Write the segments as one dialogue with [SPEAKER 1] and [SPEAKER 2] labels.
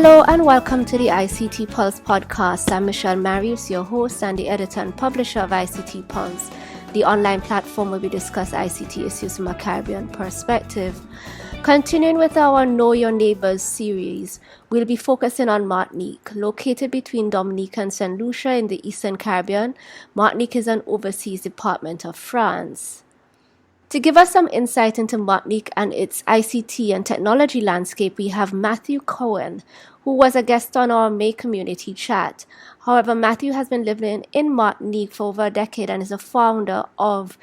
[SPEAKER 1] Hello and welcome to the ICT Pulse podcast. I'm Michelle Marius, your host and the editor and publisher of ICT Pulse, the online platform where we discuss ICT issues from a Caribbean perspective. Continuing with our Know Your Neighbours series, we'll be focusing on Martinique. Located between Dominica and St. Lucia in the Eastern Caribbean, Martinique is an overseas department of France. To give us some insight into Martinique and its ICT and technology landscape, we have Matthew Cowan, who was a guest on our May community chat. However, Matthew has been living in Martinique for over a decade and is a founder of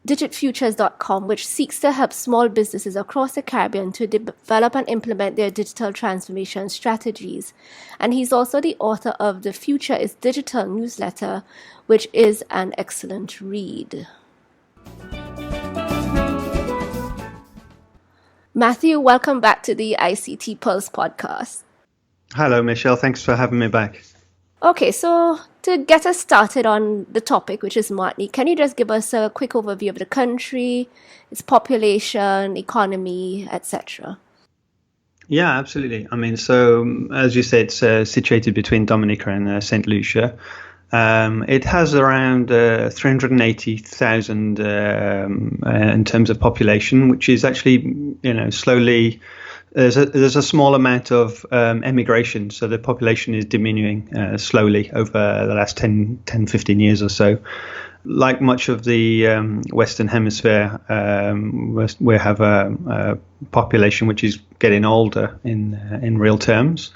[SPEAKER 1] dgtalfutures.com, which seeks to help small businesses across the Caribbean to develop and implement their digital transformation strategies. And he's also the author of The Future is Digital newsletter, which is an excellent read. Matthew, welcome back to the ICT Pulse podcast.
[SPEAKER 2] Hello, Michelle. Thanks for having me back.
[SPEAKER 1] Okay, so to get us started on the topic, which is Martinique, can you just give us a quick overview of the country, its population, economy, etc.?
[SPEAKER 2] Yeah, absolutely. I mean, so as you said, it's situated between Dominica and St. Lucia. It has around 380,000 in terms of population, which is actually, slowly. There's a small amount of emigration, so the population is diminuing slowly over the last 10, 15 years or so. Like much of the Western Hemisphere, we have a population which is getting older in real terms.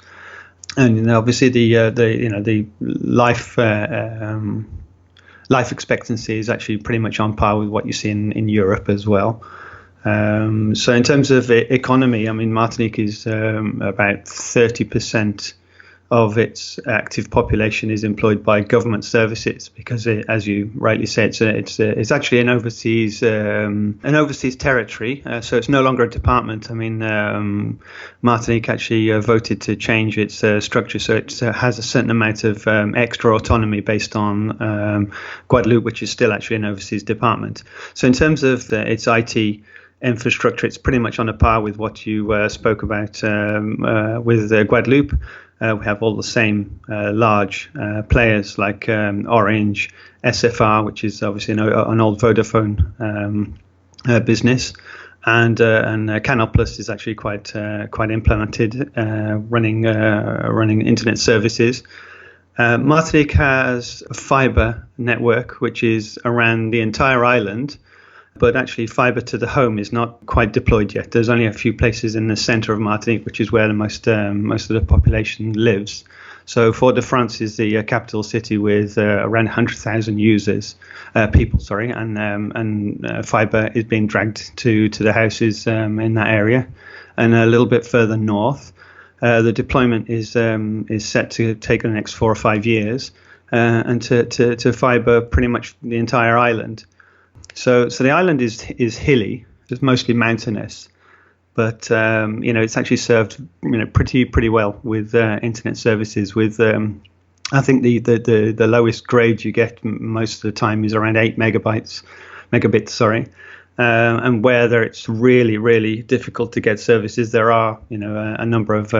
[SPEAKER 2] And obviously the life expectancy is actually pretty much on par with what you see in Europe as well. So in terms of economy, I mean, Martinique is about 30% of its active population is employed by government services because, as you rightly said, it's actually an overseas territory. So it's no longer a department. I mean, Martinique actually voted to change its structure, so it has a certain amount of extra autonomy based on Guadeloupe, which is still actually an overseas department. So in terms of its IT infrastructure, it's pretty much on a par with what you spoke about with Guadeloupe. We have all the same large players like Orange, SFR, which is obviously an old Vodafone business, and Canal Plus is actually quite implemented, running internet services. Martinique has a fibre network which is around the entire island. But actually, fibre to the home is not quite deployed yet. There's only a few places in the centre of Martinique, which is where the most of the population lives. So Fort-de-France is the capital city with around 100,000 people, and fibre is being dragged to the houses in that area. And a little bit further north, the deployment is set to take the next 4 or 5 years, and to fibre pretty much the entire island. So the island is hilly. It's mostly mountainous, but it's actually served pretty well with internet services. With I think the lowest grade you get most of the time is around 8 megabits. And where it's really difficult to get services, there are a number of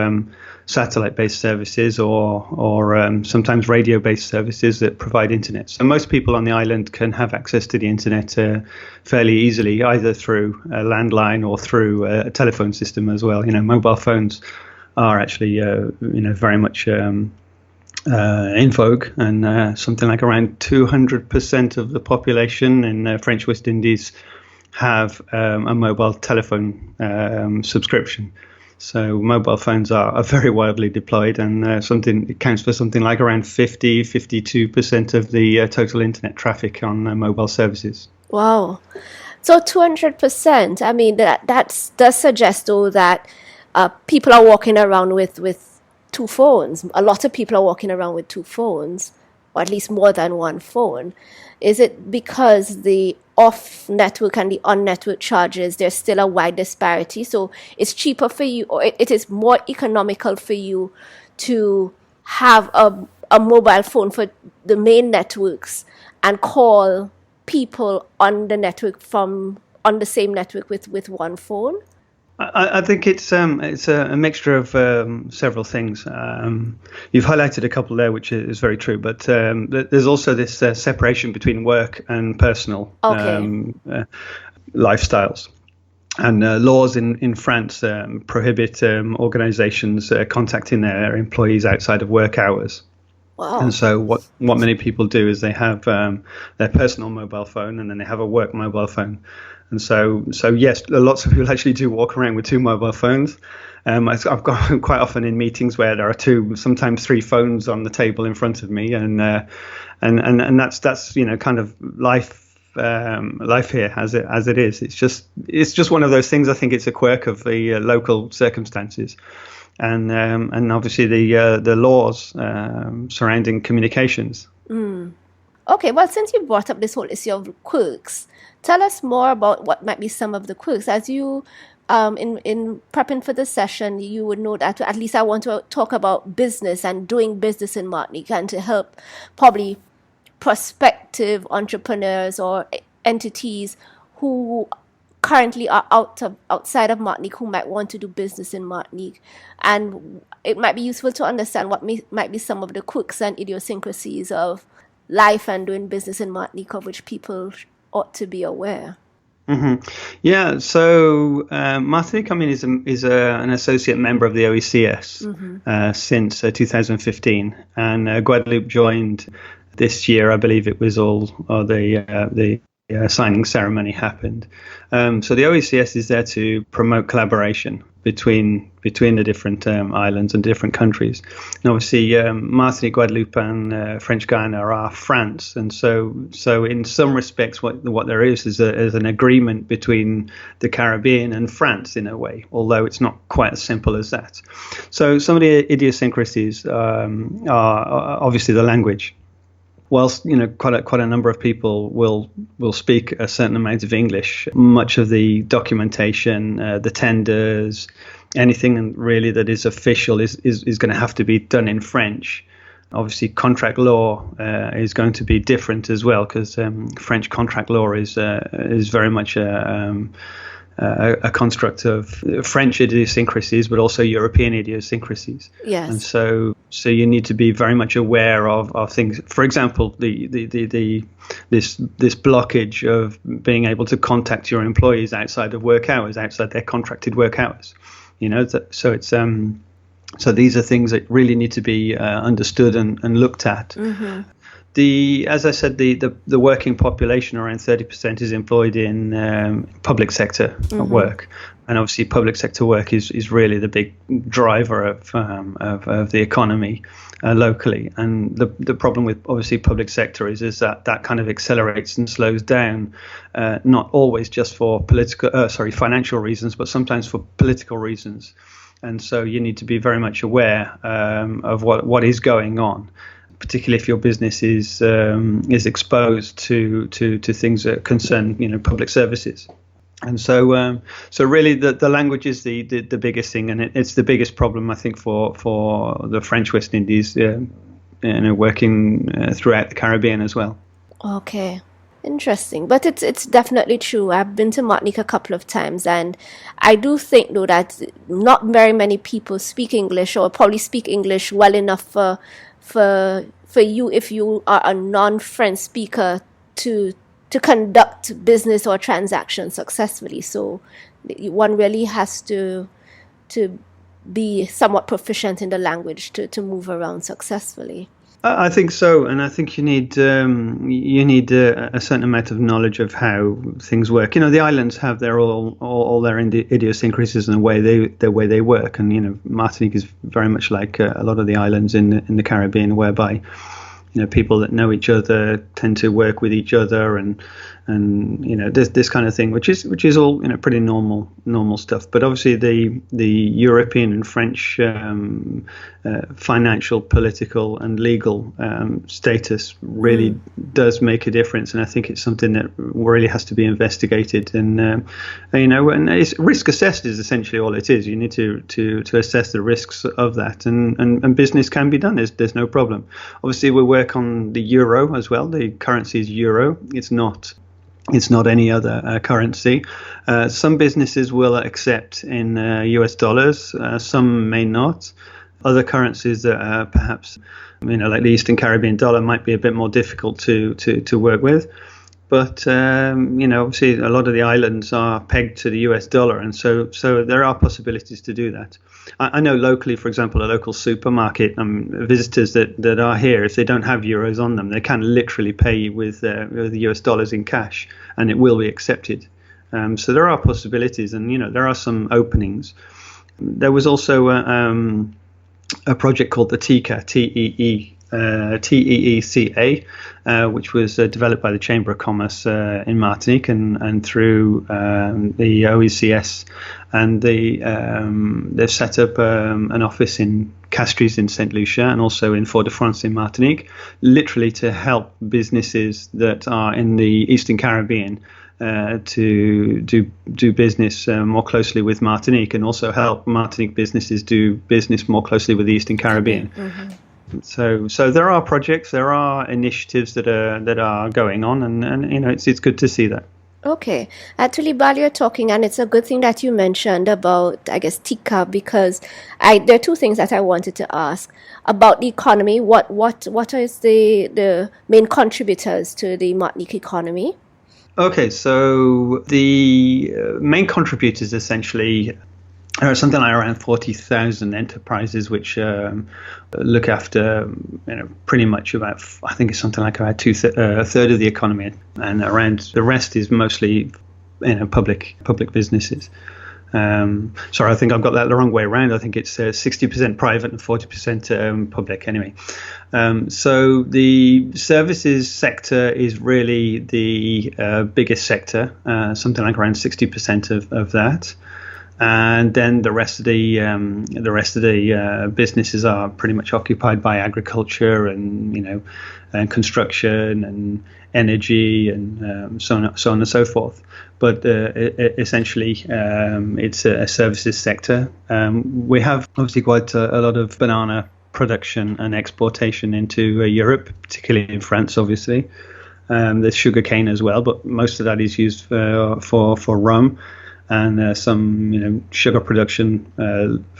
[SPEAKER 2] satellite-based services or sometimes radio-based services that provide internet. So most people on the island can have access to the internet fairly easily, either through a landline or through a telephone system as well. Mobile phones are actually very much in vogue, and something like around 200% of the population in French West Indies have a mobile telephone subscription. So mobile phones are very widely deployed, and it counts for something like around 52% of the total internet traffic on mobile services.
[SPEAKER 1] Wow. So 200%, I mean, that does suggest, though, that people are walking around with two phones. A lot of people are walking around with two phones, or at least more than one phone. Is it because the off-network and the on-network charges, there's still a wide disparity? So it's cheaper for you, or it is more economical for you to have a mobile phone for the main networks and call people on the network on the same network with one phone?
[SPEAKER 2] I think it's a mixture of several things. You've highlighted a couple there, which is very true. But there's also this separation between work and personal
[SPEAKER 1] Okay.
[SPEAKER 2] lifestyles. And laws in France prohibit organisations contacting their employees outside of work hours. And
[SPEAKER 1] Wow.
[SPEAKER 2] so what many people do is they have their personal mobile phone and then they have a work mobile phone. And so yes, lots of people actually do walk around with two mobile phones. I've got quite often in meetings where there are two, sometimes three phones on the table in front of me, and that's kind of life here as it is. It's just one of those things. I think it's a quirk of the local circumstances. And obviously the laws surrounding communications.
[SPEAKER 1] Okay, well, since you brought up this whole issue of quirks, tell us more about what might be some of the quirks. As you, in prepping for the session, you would know that at least I want to talk about business and doing business in Martinique, and to help probably prospective entrepreneurs or entities who currently are outside of Martinique who might want to do business in Martinique. And it might be useful to understand what might be some of the quirks and idiosyncrasies of life and doing business in Martinique, of which people ought to be aware.
[SPEAKER 2] Yeah, so Martinique, I mean, is an associate member of the OECS since 2015, and Guadeloupe joined this year. I believe it was the signing ceremony happened. So the OECS is there to promote collaboration between the different islands and different countries. And obviously, Martinique, Guadeloupe, and French Guiana are France, and so in some respects, what there is an agreement between the Caribbean and France in a way, although it's not quite as simple as that. So some of the idiosyncrasies are obviously the language. Whilst quite a number of people will speak a certain amount of English, much of the documentation, the tenders, anything really that is official is going to have to be done in French. Obviously, contract law is going to be different as well, because French contract law is very much a construct of French idiosyncrasies, but also European idiosyncrasies.
[SPEAKER 1] Yes.
[SPEAKER 2] And so you need to be very much aware of things. For example, this blockage of being able to contact your employees outside of work hours, outside their contracted work hours. So it's so these are things that really need to be understood and looked at. As I said, the working population, around 30%, is employed in public sector work, and obviously public sector work is really the big driver of the economy locally. And the problem with obviously public sector is that kind of accelerates and slows down, not always just for financial reasons, but sometimes for political reasons. And so you need to be very much aware of what is going on, particularly if your business is exposed to things that concern public services. And so really the language is the biggest thing, and it's the biggest problem, I think, for the French West Indies working throughout the Caribbean as well.
[SPEAKER 1] Okay. Interesting. But it's definitely true. I've been to Martinique a couple of times, and I do think, though, that not very many people speak English, or probably speak English well enough for you, if you are a non-French speaker, to conduct business or transactions successfully. So one really has to be somewhat proficient in the language to move around successsily.
[SPEAKER 2] I think so, and I think you need a certain amount of knowledge of how things work. The islands have all their idiosyncrasies and the way they work, and Martinique is very much like a lot of the islands in the Caribbean, whereby people that know each other tend to work with each other, and this kind of thing, which is all pretty normal stuff. But obviously the European and French financial, political, and legal status really does make a difference, and I think it's something that really has to be investigated. And it's risk assessed is essentially all it is. You need to assess the risks of that, and business can be done. There's no problem. Obviously, we work on the euro as well. The currency is euro. It's not It's not any other currency. Some businesses will accept in US dollars. Some may not. Other currencies that are perhaps, like the Eastern Caribbean dollar, might be a bit more difficult to work with. But obviously, a lot of the islands are pegged to the US dollar, and so there are possibilities to do that. I know locally, for example, a local supermarket, visitors that are here, if they don't have euros on them, they can literally pay with the US dollars in cash, and it will be accepted. So there are possibilities, and there are some openings. There was also a project called the TEECA, TEECA, which was developed by the Chamber of Commerce in Martinique and through the OECS, and they've set up an office in Castries in St. Lucia and also in Fort-de-France in Martinique, literally to help businesses that are in the Eastern Caribbean to do business more closely with Martinique, and also help Martinique businesses do business more closely with the Eastern Caribbean. Mm-hmm. So there are projects, there are initiatives that are going on, and it's good to see that.
[SPEAKER 1] Okay. Actually, while you're talking, and it's a good thing that you mentioned about, I guess, TEECA, because there are two things that I wanted to ask about the economy. What is the main contributors to the Martinique economy?
[SPEAKER 2] Okay, so the main contributors essentially are something like around 40,000 enterprises, which look after pretty much about, I think it's something like about a third of the economy, and around the rest is mostly public businesses. Sorry, I think I've got that the wrong way around. I think it's 60% private and 40% public anyway. So the services sector is really the biggest sector, something like around 60% of that. And then the rest of the businesses are pretty much occupied by agriculture and construction and energy and so on and so forth. But essentially, it's a services sector. We have obviously quite a lot of banana production and exportation into Europe, particularly in France, obviously. There's sugarcane as well, but most of that is used for rum, and some sugar production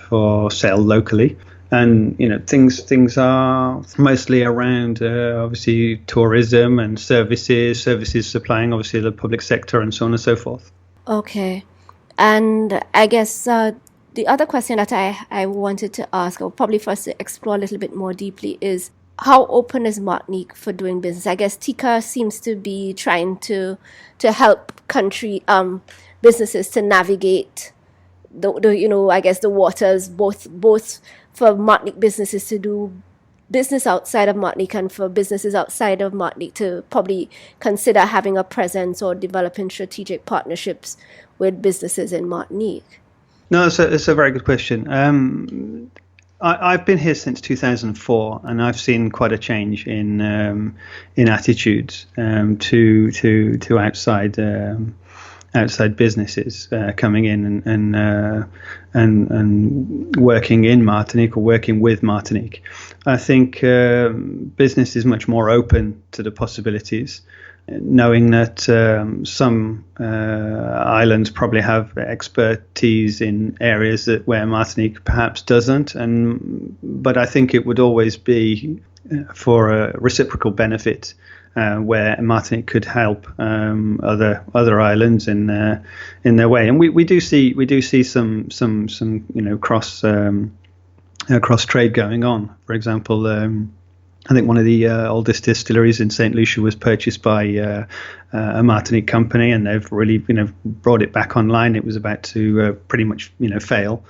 [SPEAKER 2] for sale locally. And things are mostly around obviously tourism and services supplying obviously the public sector and so on and so forth.
[SPEAKER 1] Okay, and I guess the other question that I wanted to ask, or probably for us to explore a little bit more deeply, is how open is Martinique for doing business? I guess TEECA seems to be trying to help businesses to navigate the waters, both for Martinique businesses to do business outside of Martinique and for businesses outside of Martinique to probably consider having a presence or developing strategic partnerships with businesses in Martinique.
[SPEAKER 2] No, it's a very good question. I've been here since 2004, and I've seen quite a change in attitudes to outside businesses coming in and working in Martinique or working with Martinique. I think business is much more open to the possibilities, knowing that some islands probably have expertise in areas where Martinique perhaps doesn't, but I think it would always be for a reciprocal benefit, where Martinique could help other islands in their way, and we do see some cross trade going on. For example, I think one of the oldest distilleries in St. Lucia was purchased by a Martinique company, and they've really brought it back online. It was about to pretty much fail.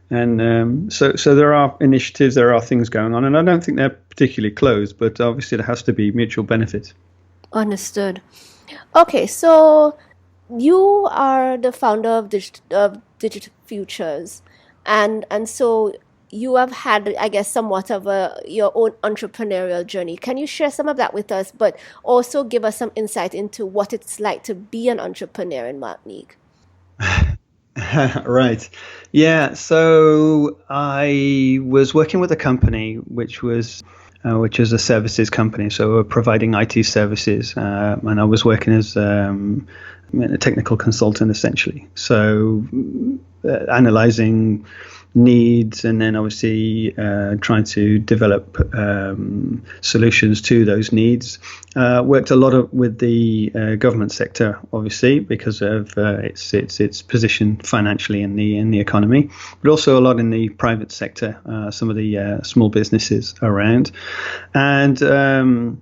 [SPEAKER 2] And so there are initiatives, there are things going on, and I don't think they're particularly closed, but obviously there has to be mutual benefit.
[SPEAKER 1] Understood. Okay, so you are the founder of Digital Futures, and so you have had, I guess, somewhat of your own entrepreneurial journey. Can you share some of that with us, but also give us some insight into what it's like to be an entrepreneur in Martinique?
[SPEAKER 2] Right. Yeah. So I was working with a company which is a services company. So we're providing IT services, and I was working as a technical consultant essentially. So analyzing needs, and then obviously trying to develop solutions to those needs. Worked a lot with the government sector, obviously, because of its position financially in the economy, but also a lot in the private sector, some of the small businesses around. And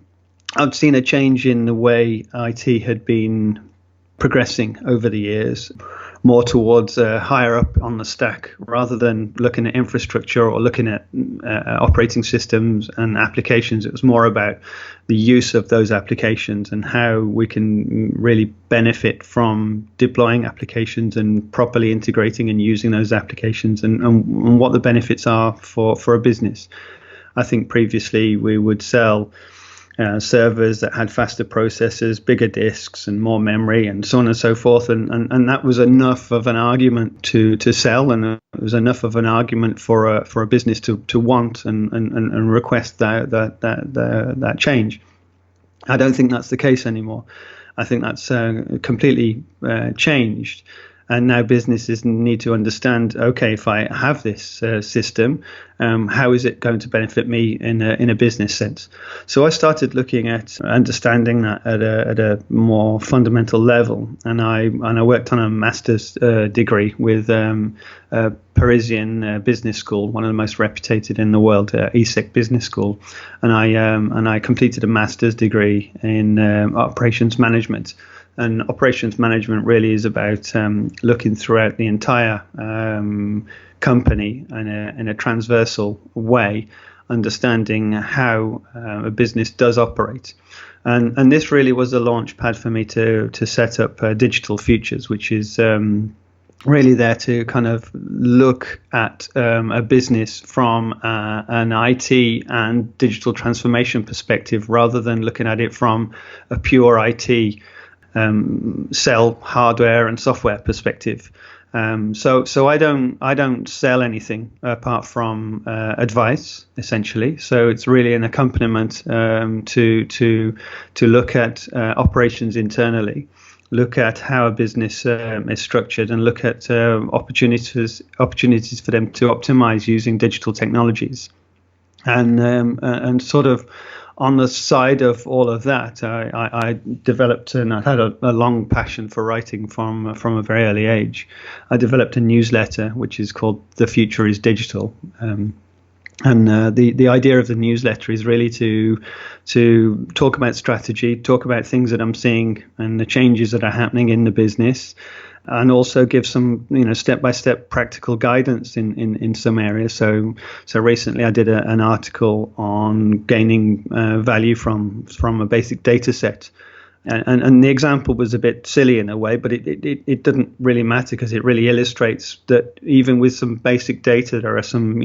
[SPEAKER 2] I've seen a change in the way IT had been progressing over the years, more towards higher up on the stack, rather than looking at infrastructure or looking at operating systems and applications. It was more about the use of those applications and how we can really benefit from deploying applications and properly integrating and using those applications, and what the benefits are for a business. I think previously we would sell servers that had faster processors, bigger disks, and more memory, and so on and so forth, and that was enough of an argument to sell, and it was enough of an argument for a business to want and request that change. I don't think that's the case anymore. I think that's completely changed. And now businesses need to understand, okay, if I have this system, how is it going to benefit me in a business sense? So I started looking at understanding that at a more fundamental level, and I worked on a master's degree with a Parisian business school, one of the most reputed in the world, ESSEC Business School, and I completed a master's degree in operations management. And operations management really is about looking throughout the entire company in a transversal way, understanding how a business does operate. And this really was a launch pad for me to set up Digital Futures, which is really there to kind of look at a business from an IT and digital transformation perspective, rather than looking at it from a pure IT sell hardware and software perspective. So I don't sell anything apart from advice, essentially. So it's really an accompaniment to look at operations internally, look at how a business is structured, and look at opportunities for them to optimize using digital technologies, and sort of. On the side of all of that, I developed, and I had a long passion for writing from a very early age. I developed a newsletter which is called The Future is Digital. And the idea of the newsletter is really to talk about strategy, talk about things that I'm seeing and the changes that are happening in the business, and also give some step-by-step practical guidance in some areas. So recently I did an article on gaining value from a basic data set. And the example was a bit silly in a way, but it didn't really matter, because it really illustrates that even with some basic data, there are some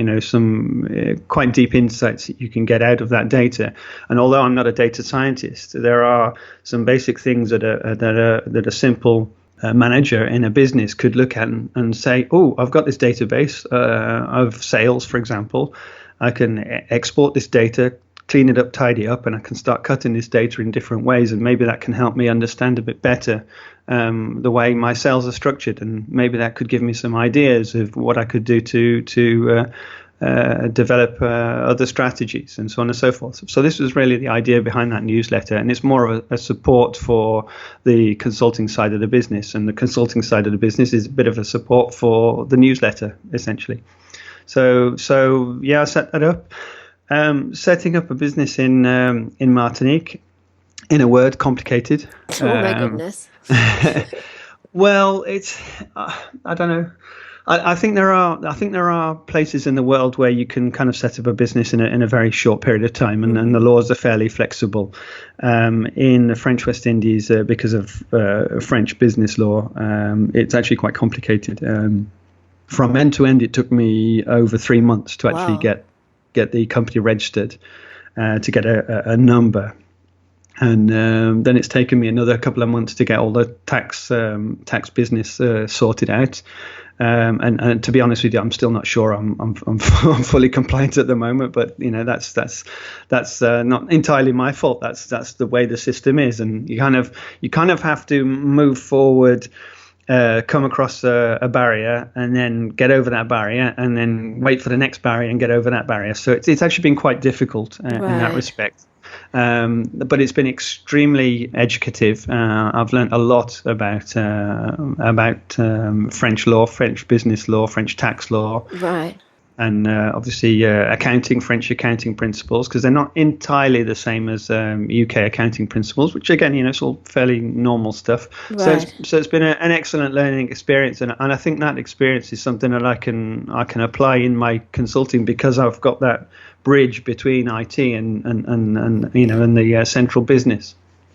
[SPEAKER 2] quite deep insights that you can get out of that data. And although I'm not a data scientist, there are some basic things that are simple. A manager in a business could look at and say, oh, I've got this database of sales, for example. I can export this data, clean it up, tidy up, and I can start cutting this data in different ways. And maybe that can help me understand a bit better the way my sales are structured. And maybe that could give me some ideas of what I could do to develop other strategies, and so on and so forth. So this was really the idea behind that newsletter, and it's more of a support for the consulting side of the business, and the consulting side of the business is a bit of a support for the newsletter, essentially. So yeah, I set that up. Setting up a business in Martinique, in a word, complicated.
[SPEAKER 1] Oh my goodness.
[SPEAKER 2] Well, it's I don't know. I think there are places in the world where you can kind of set up a business in a very short period of time, and the laws are fairly flexible. In the French West Indies, because of French business law, it's actually quite complicated. From end to end, it took me over 3 months to actually get the company registered, to get a number. And then it's taken me another couple of months to get all the tax business sorted out. And to be honest with you, I'm still not sure I'm fully compliant at the moment. But that's not entirely my fault. That's the way the system is, and you kind of have to move forward. Come across a barrier and then get over that barrier and then wait for the next barrier and get over that barrier. So it's actually been quite difficult in that respect. But it's been extremely educative. I've learned a lot about French law, French business law, French tax law.
[SPEAKER 1] Right.
[SPEAKER 2] And obviously French accounting principles, because they're not entirely the same as UK accounting principles, which again, it's all fairly normal stuff.
[SPEAKER 1] Right.
[SPEAKER 2] So it's been an excellent learning experience, and I think that experience is something that I can apply in my consulting, because I've got that bridge between IT and the central business.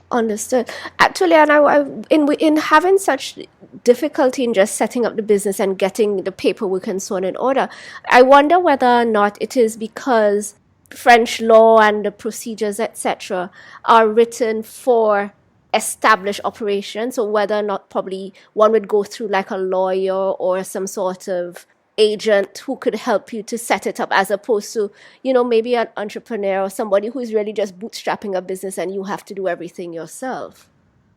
[SPEAKER 1] Understood. Actually, and I in having such difficulty in just setting up the business and getting the paperwork and so on in order, I wonder whether or not it is because French law and the procedures, etc., are written for established operations, or whether or not probably one would go through like a lawyer or some sort of agent who could help you to set it up, as opposed to, maybe an entrepreneur or somebody who's really just bootstrapping a business and you have to do everything yourself.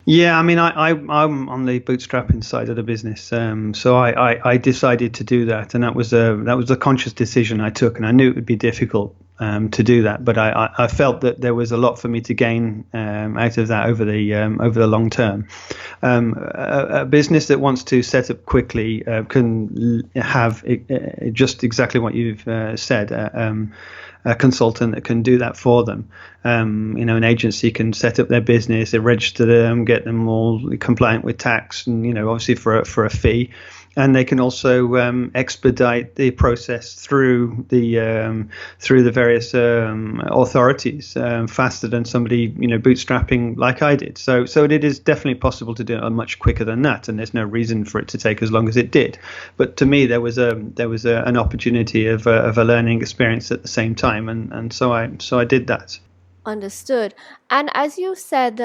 [SPEAKER 2] Yeah, I mean, I'm on the bootstrapping side of the business, so I decided to do that, and that was a conscious decision I took, and I knew it would be difficult to do that, but I felt that there was a lot for me to gain out of that over the long term. A business that wants to set up quickly can have just exactly what you've said. A consultant that can do that for them. An agency can set up their business, they register them, get them all compliant with tax, and obviously for a fee. And they can also expedite the process through the various authorities faster than somebody bootstrapping like I did. So it is definitely possible to do it much quicker than that, and there's no reason for it to take as long as it did. But to me, there was an opportunity of a learning experience at the same time, and so I did that.
[SPEAKER 1] Understood. And as you said,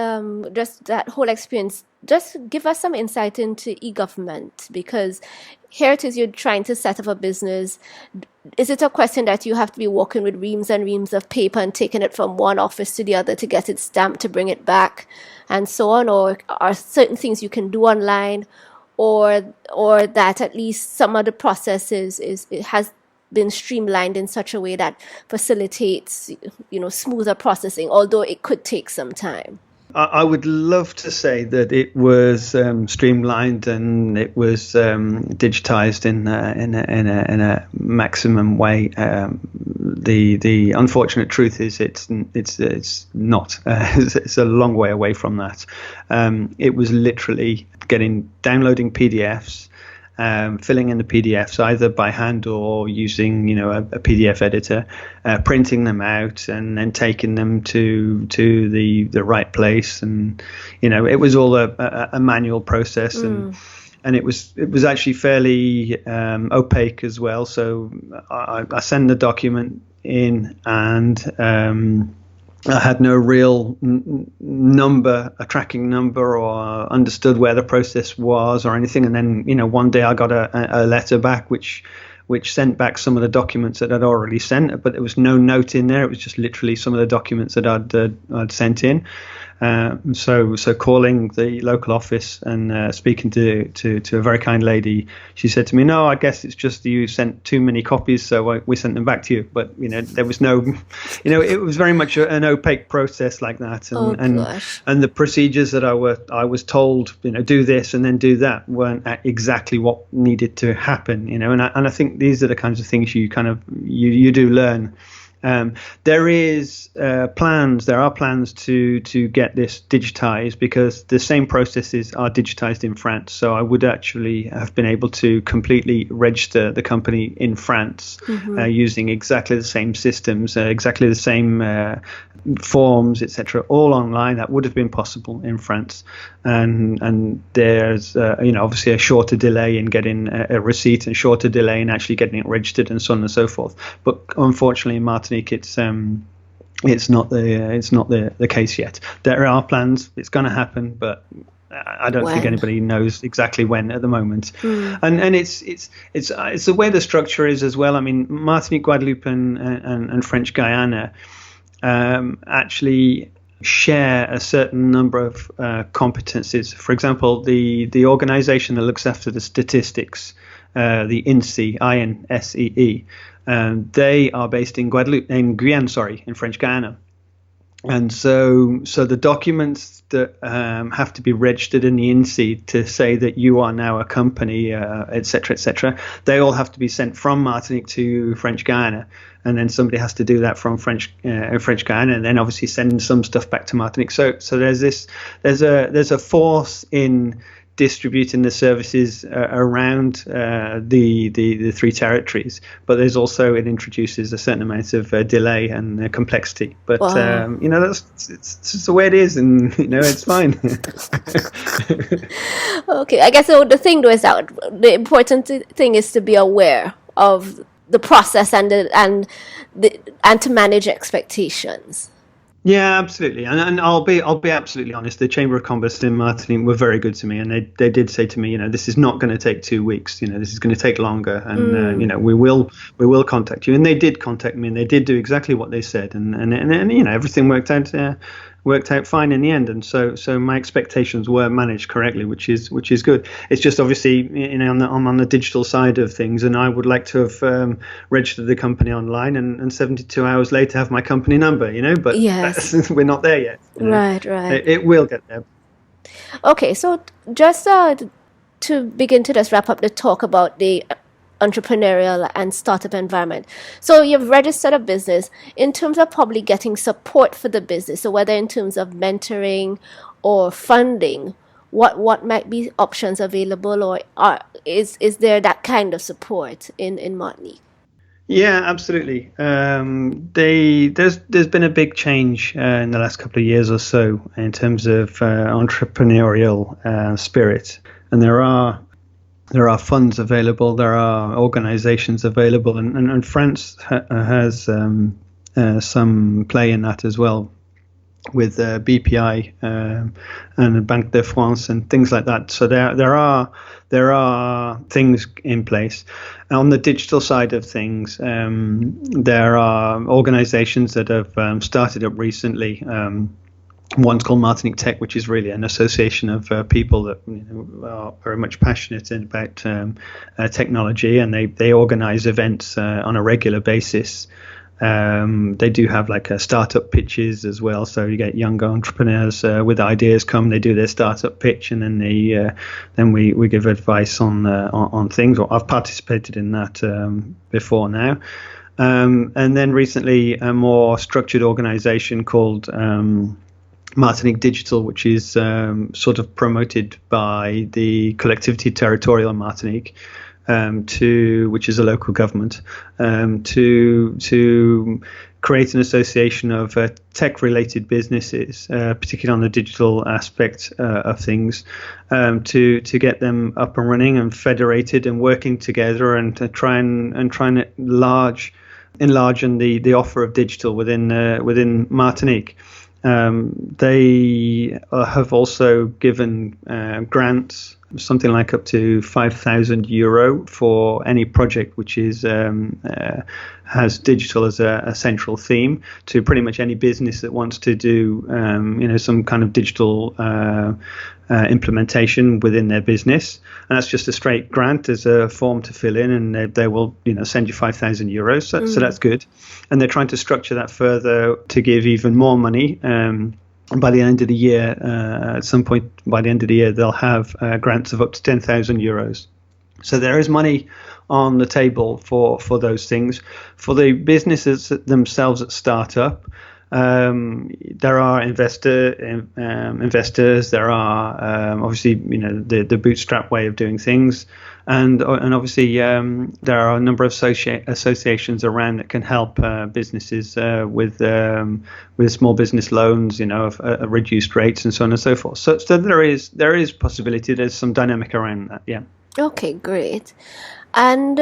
[SPEAKER 1] just that whole experience, just give us some insight into e-government, because here it is, you're trying to set up a business. Is it a question that you have to be working with reams and reams of paper and taking it from one office to the other to get it stamped, to bring it back, and so on? Or are certain things you can do online, or that at least some of the processes it has been streamlined in such a way that facilitates, smoother processing, although it could take some time?
[SPEAKER 2] I would love to say that it was streamlined and it was digitized in a maximum way. The unfortunate truth is it's not. It's a long way away from that. It was literally downloading PDFs. Filling in the PDFs either by hand or using, a PDF editor, printing them out and then taking them to the right place, and it was all a manual process, and it was actually fairly opaque as well. So I send the document in, and I had no real a tracking number, or understood where the process was or anything. And then, one day I got a letter back which sent back some of the documents that I'd already sent, but there was no note in there. It was just literally some of the documents that I'd sent in. So calling the local office and speaking to a very kind lady, she said to me, "No, I guess it's just you sent too many copies, so we sent them back to you." But there was no, it was very much an opaque process like that, and the procedures that I was told, do this and then do that, weren't exactly what needed to happen, and I think these are the kinds of things you do learn. There are plans to get this digitized, because the same processes are digitized in France. So I would actually have been able to completely register the company in France, using exactly the same systems, exactly the same forms, etc., all online. That would have been possible in France, and there's obviously a shorter delay in getting a receipt, and shorter delay in actually getting it registered, and so on and so forth. But unfortunately in Martinique, it's not the case yet. There are plans. It's going to happen, but I don't think anybody knows exactly when at the moment. And it's the way the structure is as well. I mean, Martinique, Guadeloupe, and French Guyana actually share a certain number of competencies. For example, the organization that looks after the statistics, the INSEE, they are based in Guyane, in French Guyana. And so the documents that have to be registered in the INSEE to say that you are now a company, et cetera, they all have to be sent from Martinique to French Guyana, and then somebody has to do that from French Guyana, and then obviously send some stuff back to Martinique. So there's a force in distributing the services around the three territories, but there's also, it introduces a certain amount of delay and complexity. But it's the way it is, and it's fine.
[SPEAKER 1] Okay, I guess the thing though is that the important thing is to be aware of the process and to manage expectations.
[SPEAKER 2] Yeah, absolutely, and I'll be absolutely honest. The Chamber of Commerce in Martinique were very good to me, and they did say to me, this is not going to take 2 weeks. This is going to take longer, and we will contact you. And they did contact me, and they did do exactly what they said, and everything worked out fine in the end. And so my expectations were managed correctly, which is good. It's just obviously I'm on the digital side of things, and I would like to have registered the company online and 72 hours later have my company number, but yes. We're not there yet.
[SPEAKER 1] Right.
[SPEAKER 2] It will get there.
[SPEAKER 1] Okay, so just to begin to just wrap up the talk about the entrepreneurial and startup environment. So you've registered a business. In terms of probably getting support for the business, so whether in terms of mentoring or funding, what might be options available, or is there that kind of support in Martinique?
[SPEAKER 2] Yeah, absolutely. There's been a big change in the last couple of years or so in terms of entrepreneurial spirit, and there are funds available, there are organizations available, and France has some play in that as well, with BPI and Banque de France and things like that. So there are things in place. On the digital side of things, there are organizations that have started up recently. One's called Martinique Tech, which is really an association of people that are very much passionate about technology, and they organize events on a regular basis. They do have like startup pitches as well, so you get younger entrepreneurs with ideas come, they do their startup pitch, and then we give advice on things. Or I've participated in that before now. And then recently a more structured organization called Martinique Digital, which is sort of promoted by the Collectivité Territoriale Martinique, which is a local government, to create an association of tech-related businesses, particularly on the digital aspect of things, to get them up and running and federated and working together, and to try and enlarge the offer of digital within Martinique. They have also given grants, something like up to €5,000 for any project which is has digital as a central theme, to pretty much any business that wants to do some kind of digital implementation within their business. And that's just a straight grant as a form to fill in, and they will send you €5,000. So that's good. And they're trying to structure that further to give even more money. And by the end of the year, at some point by the end of the year, they'll have grants of up to €10,000. So there is money on the table for those things. For the businesses themselves that start up, there are investors. There are obviously the bootstrap way of doing things, and obviously there are a number of associations around that can help businesses with small business loans, of reduced rates and so on and so forth. So there is possibility. There's some dynamic around that. Yeah.
[SPEAKER 1] Okay, great. And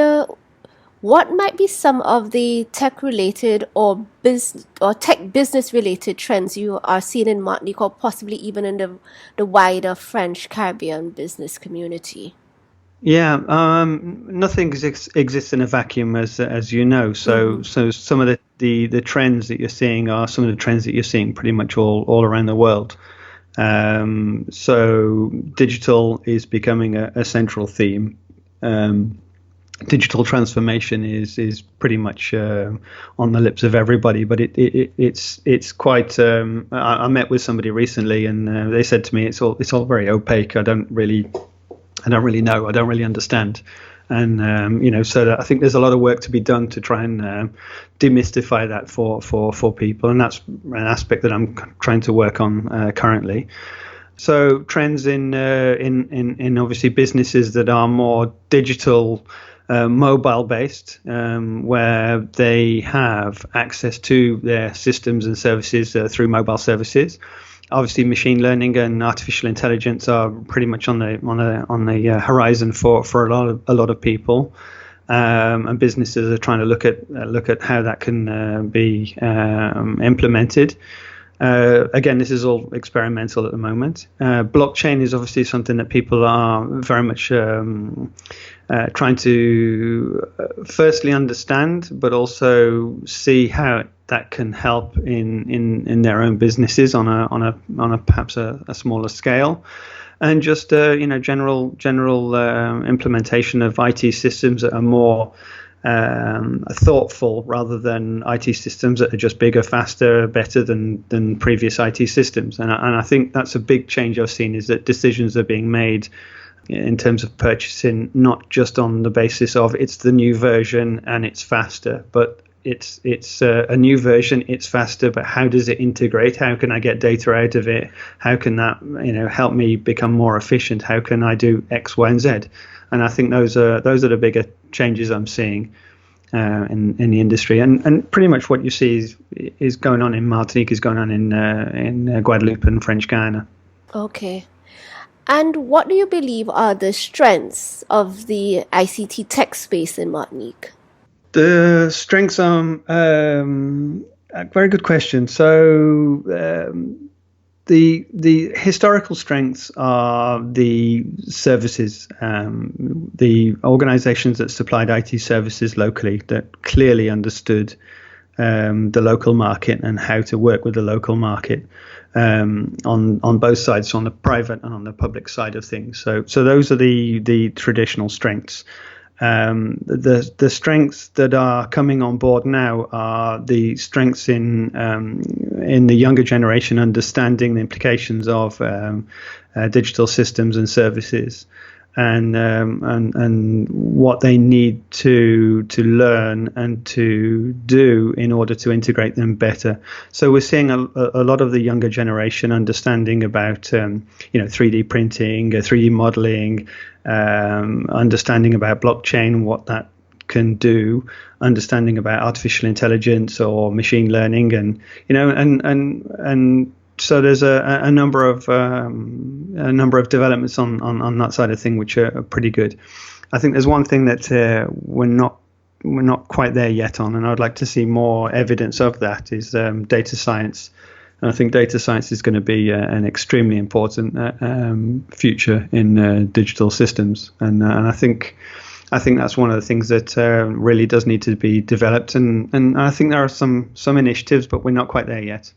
[SPEAKER 1] What might be some of the tech-related or tech business-related trends you are seeing in Martinique, or possibly even in the wider French Caribbean business community?
[SPEAKER 2] Yeah, nothing exists in a vacuum, as you know. So some of the trends that you're seeing are some of the trends that you're seeing pretty much all around the world. So digital is becoming a central theme. Digital transformation is pretty much on the lips of everybody, but it's quite. I met with somebody recently, and they said to me, it's all very opaque. I don't really know. I don't really understand. And so that I think there's a lot of work to be done to try and demystify that for people, and that's an aspect that I'm trying to work on currently. So trends in obviously businesses that are more digital, mobile based, where they have access to their systems and services through mobile services. Obviously, machine learning and artificial intelligence are pretty much on the horizon for a lot of people, and businesses are trying to look at how that can be implemented. Again, this is all experimental at the moment. Blockchain is obviously something that people are very much trying to firstly understand, but also see how that can help in their own businesses on a perhaps a smaller scale, and just general implementation of IT systems that are more thoughtful, rather than IT systems that are just bigger, faster, better than previous IT systems. And I think that's a big change I've seen, is that decisions are being made in terms of purchasing not just on the basis of it's the new version and it's faster, but it's a new version, it's faster, but how does it integrate? How can I get data out of it? How can that help me become more efficient? How can I do X, Y, and Z? And I think those are the bigger changes I'm seeing in the industry, and pretty much what you see is going on in Martinique is going on in Guadeloupe and French Guiana.
[SPEAKER 1] Okay. And what do you believe are the strengths of the ICT tech space in Martinique?
[SPEAKER 2] The strengths are a very good question. So the historical strengths are the services, the organisations that supplied IT services locally that clearly understood the local market and how to work with the local market on both sides, on the private and on the public side of things. So those are the traditional strengths. The strengths that are coming on board now are the strengths in the younger generation, understanding the implications of digital systems and services, and what they need to learn and to do in order to integrate them better. So we're seeing a lot of the younger generation understanding about 3D printing, 3D modeling, understanding about blockchain, what that can do, understanding about artificial intelligence or machine learning, and so there's a number of developments on that side of thing which are pretty good. I think there's one thing that we're not quite there yet on, and I'd like to see more evidence of that, is data science. And I think data science is going to be an extremely important future in digital systems, and I think that's one of the things that really does need to be developed, and I think there are some initiatives, but we're not quite there yet.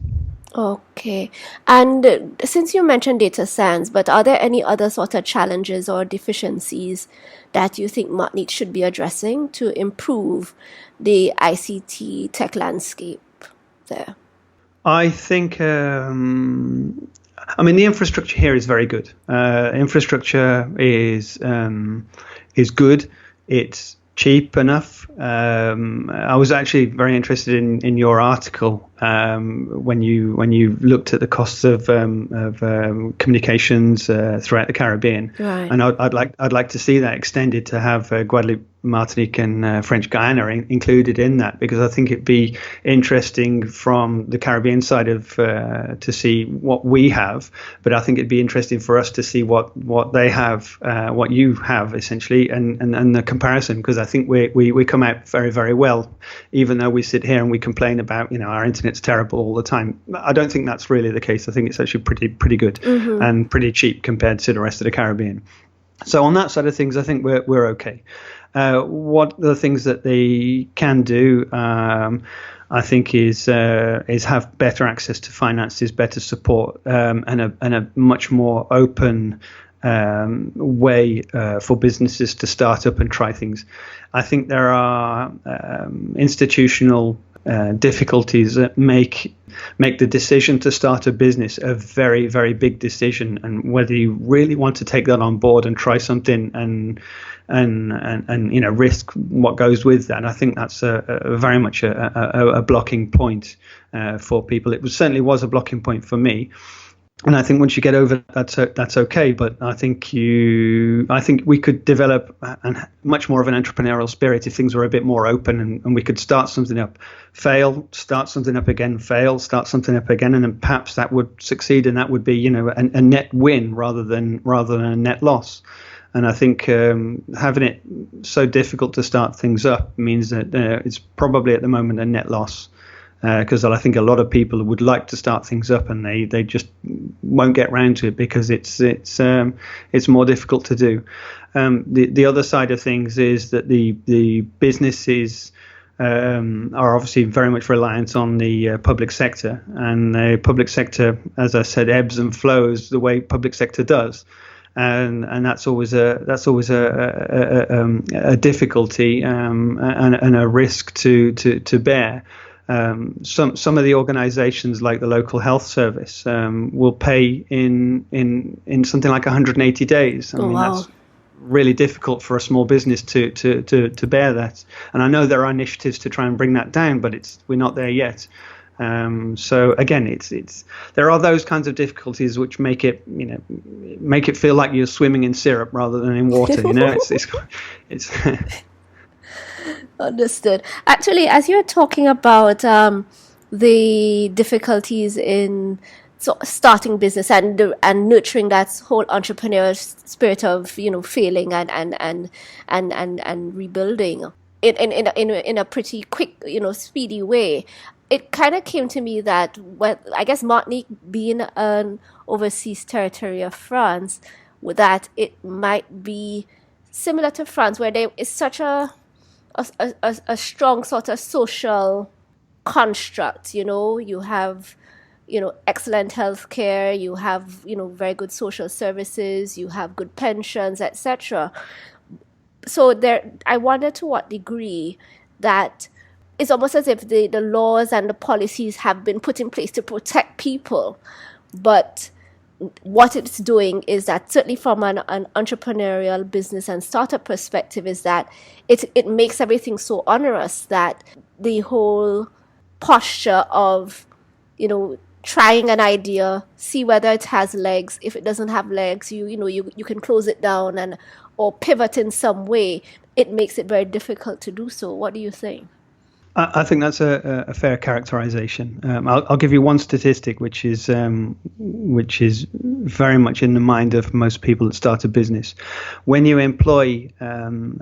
[SPEAKER 1] Okay. And since you mentioned data science, but are there any other sort of challenges or deficiencies that you think Martinique should be addressing to improve the ICT tech landscape there?
[SPEAKER 2] I think, the infrastructure here is very good. Infrastructure is good. It's cheap enough. I was actually very interested in your article when you looked at the costs of communications throughout the Caribbean.
[SPEAKER 1] Right.
[SPEAKER 2] And I'd like to see that extended to have Guadeloupe, Martinique, and French Guiana included in that, because I think it'd be interesting from the Caribbean side of to see what we have, but I think it'd be interesting for us to see what they have, what you have essentially, and the comparison, because I think we come out very, very well, even though we sit here and we complain about our internet's terrible all the time. I don't think that's really the case. I think it's actually pretty good and pretty cheap compared to the rest of the Caribbean. So on that side of things, I think we're okay. What the things that they can do, I think, is have better access to finances, better support, and a much more open way for businesses to start up and try things. I think there are institutional difficulties that make the decision to start a business a very, very big decision, and whether you really want to take that on board and try something and risk what goes with that. I think that's a very much a blocking point for people. It certainly was a blocking point for me. And I think once you get over that, that's okay. But I think we could develop much more of an entrepreneurial spirit if things were a bit more open, and we could start something up, fail, start something up again, fail, start something up again, and then perhaps that would succeed, and that would be a net win rather than a net loss. And I think having it so difficult to start things up means that it's probably at the moment a net loss. Because I think a lot of people would like to start things up, and they just won't get round to it because it's more difficult to do. The other side of things is that the businesses are obviously very much reliant on the public sector, and the public sector, as I said, ebbs and flows the way public sector does. And that's always a difficulty and a risk to bear. Some of the organisations, like the local health service, will pay in something like 180 days. I mean, wow. That's really difficult for a small business to bear that. And I know there are initiatives to try and bring that down, but we're not there yet. So again, there are those kinds of difficulties which make it feel like you're swimming in syrup rather than in water. It's
[SPEAKER 1] Understood. Actually, as you're talking about the difficulties in starting business and nurturing that whole entrepreneurial spirit of failing and rebuilding in a pretty quick speedy way, it kind of came to me that I guess Martinique being an overseas territory of France, that it might be similar to France, where there is such a strong sort of social construct. You have excellent healthcare, you have very good social services, you have good pensions, etc. So I wonder to what degree that it's almost as if the laws and the policies have been put in place to protect people, but what it's doing is that, certainly from an entrepreneurial business and startup perspective, is that it makes everything so onerous that the whole posture of trying an idea, see whether it has legs. If it doesn't have legs, you can close it down or pivot in some way. It makes it very difficult to do so. What do you think?
[SPEAKER 2] I think that's a fair characterization. I'll give you one statistic, which is very much in the mind of most people that start a business. When you employ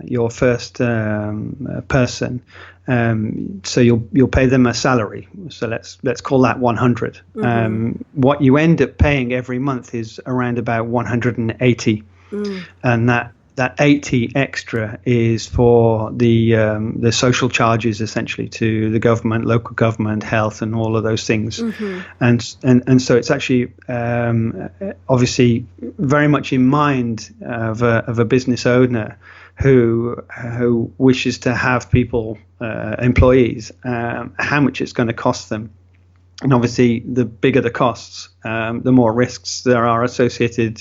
[SPEAKER 2] your first person, so you'll pay them a salary. So let's call that 100. Mm-hmm. What you end up paying every month is around about 180, and that 80 extra is for the social charges, essentially, to the government, local government, health, and all of those things. Mm-hmm. And so it's actually obviously very much in mind of a business owner who wishes to have people, employees, how much it's going to cost them. And obviously, the bigger the costs, the more risks there are associated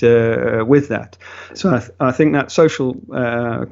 [SPEAKER 2] with that. So I think that social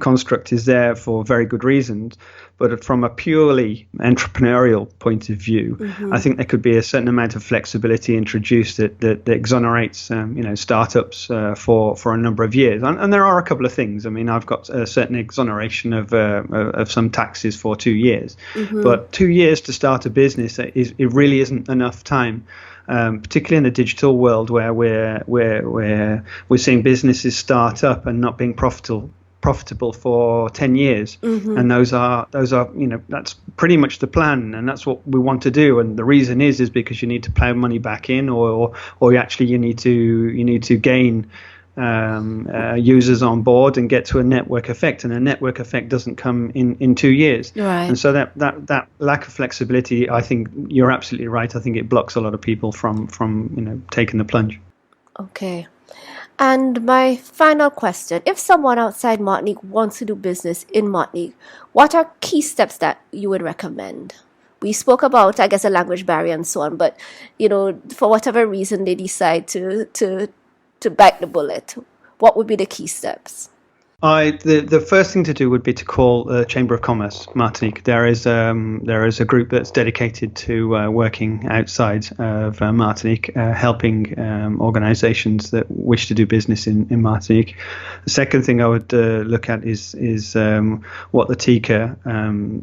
[SPEAKER 2] construct is there for very good reasons. But from a purely entrepreneurial point of view, I think there could be a certain amount of flexibility introduced that exonerates, startups for a number of years. And there are a couple of things. I mean, I've got a certain exoneration of some taxes for 2 years, but 2 years to start a business it really isn't enough time. Particularly in the digital world, where we're seeing businesses start up and not being profitable for 10 years, and those are that's pretty much the plan, and that's what we want to do. And the reason is because you need to plow money back in, or you need to gain users on board and get to a network effect, and a network effect doesn't come in 2 years.
[SPEAKER 1] Right.
[SPEAKER 2] And so that lack of flexibility, I think you're absolutely right. I think it blocks a lot of people from taking the plunge.
[SPEAKER 1] Okay. And my final question, if someone outside Martinique wants to do business in Martinique, what are key steps that you would recommend? We spoke about, I guess, a language barrier and so on, but for whatever reason they decide to bite the bullet, what would be the key steps?
[SPEAKER 2] The first thing to do would be to call the Chamber of Commerce Martinique. There is a group that's dedicated to working outside of Martinique, helping organisations that wish to do business in Martinique. The second thing I would look at is what the TICA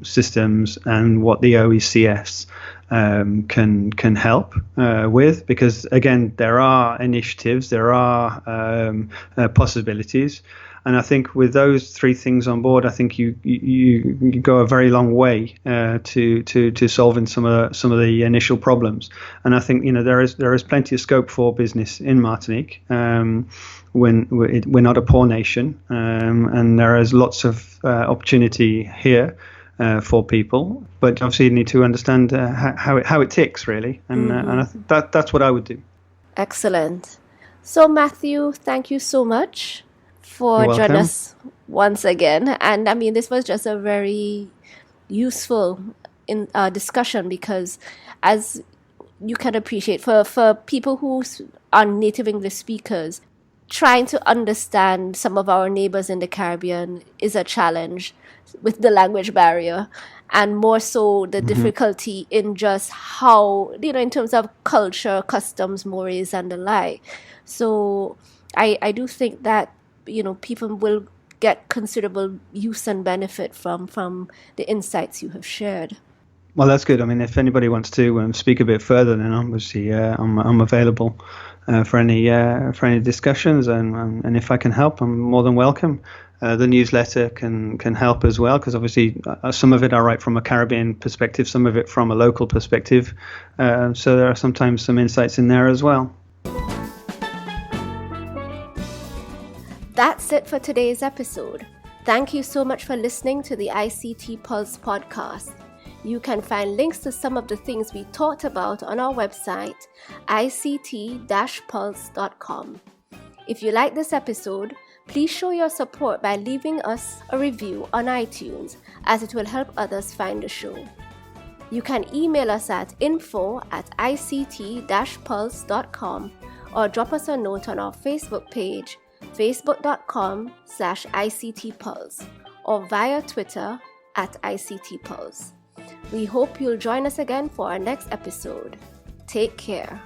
[SPEAKER 2] systems and what the OECS can help with, because again there are initiatives, there are possibilities, and I think with those three things on board, I think you go a very long way to solving some of the initial problems. And I think there is plenty of scope for business in Martinique. We're not a poor nation, and there is lots of opportunity here for people, but obviously you need to understand how it ticks, really, and I think that's what I would do.
[SPEAKER 1] Excellent. So Matthew, thank you so much for joining us once again, and I mean this was just a very useful discussion, because as you can appreciate, for people who are native English speakers, trying to understand some of our neighbors in the Caribbean is a challenge with the language barrier, and more so the difficulty in just how, in terms of culture, customs, mores, and the like. So I do think that, people will get considerable use and benefit from the insights you have shared.
[SPEAKER 2] Well, that's good. I mean, if anybody wants to speak a bit further, then obviously I'm available for any discussions, and if I can help, I'm more than welcome. The newsletter can help as well, because obviously some of it I write from a Caribbean perspective, some of it from a local perspective. So there are sometimes some insights in there as well.
[SPEAKER 1] That's it for today's episode. Thank you so much for listening to the ICT Pulse podcast. You can find links to some of the things we talked about on our website, ict-pulse.com. If you like this episode, please show your support by leaving us a review on iTunes, as it will help others find the show. You can email us at info@ict-pulse.com, or drop us a note on our Facebook page, facebook.com/ICTPulse, or via Twitter @ICTPulse. We hope you'll join us again for our next episode. Take care.